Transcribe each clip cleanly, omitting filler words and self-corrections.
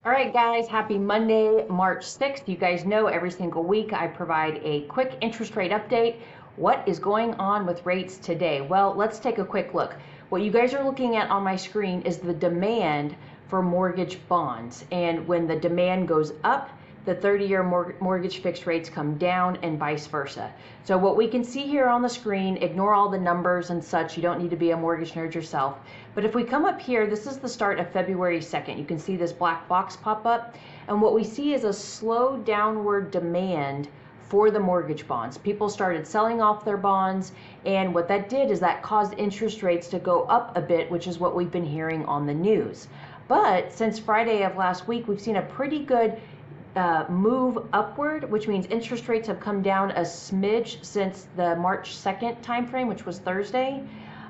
All right, guys, happy Monday, March 6th. You guys know every single week I provide a quick interest rate update. What is going on with rates today? Well, let's take a quick look. What you guys are looking at on my screen is the demand for mortgage bonds. And when the demand goes up, the 30-year mortgage fixed rates come down and vice versa. So what we can see here on the screen, ignore all the numbers and such, you don't need to be a mortgage nerd yourself. But if we come up here, this is the start of February 2nd. You can see this black box pop up. And what we see is a slow downward demand for the mortgage bonds. People started selling off their bonds, and what that did is that caused interest rates to go up a bit, which is what we've been hearing on the news. But since Friday of last week, we've seen a pretty good move upward, which means interest rates have come down a smidge since the March 2nd timeframe, which was Thursday.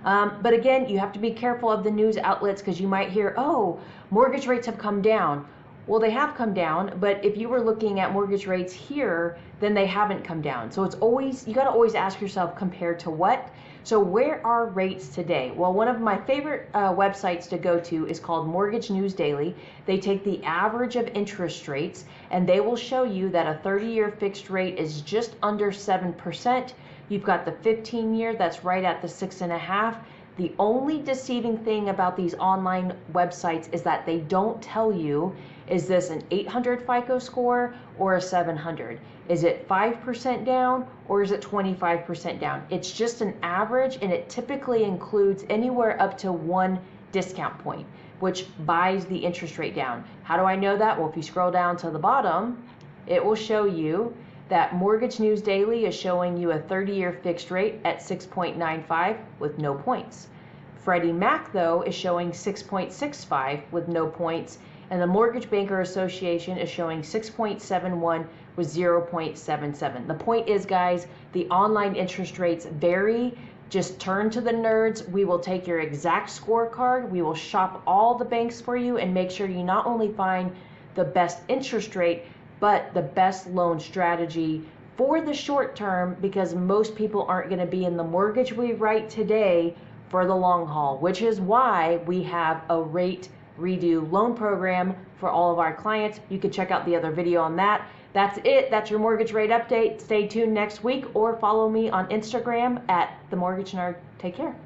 But again, you have to be careful of the news outlets because you might hear, oh, mortgage rates have come down. Well, they have come down, but if you were looking at mortgage rates here, then they haven't come down. So it's always, you got to always ask yourself, compared to what? So where are rates today? Well, one of my favorite websites to go to is called Mortgage News Daily. They take the average of interest rates and they will show you that a 30-year fixed rate is just under 7%. You've got the 15-year that's right at the 6.5%. The only deceiving thing about these online websites is that they don't tell you, is this an 800 FICO score or a 700? Is it 5% down or is it 25% down? It's just an average, and it typically includes anywhere up to one discount point, which buys the interest rate down. How do I know that? Well, if you scroll down to the bottom, it will show you that Mortgage News Daily is showing you a 30-year fixed rate at 6.95 with no points. Freddie Mac, though, is showing 6.65 with no points, and the Mortgage Banker Association is showing 6.71 with 0.77. The point is, guys, the online interest rates vary. Just turn to the nerds. We will take your exact scorecard. We will shop all the banks for you and make sure you not only find the best interest rate, but the best loan strategy for the short term, because most people aren't going to be in the mortgage we write today for the long haul, which is why we have a rate redo loan program for all of our clients. You can check out the other video on that. That's it. That's your mortgage rate update. Stay tuned next week or follow me on Instagram at The Mortgage Nerd. Take care.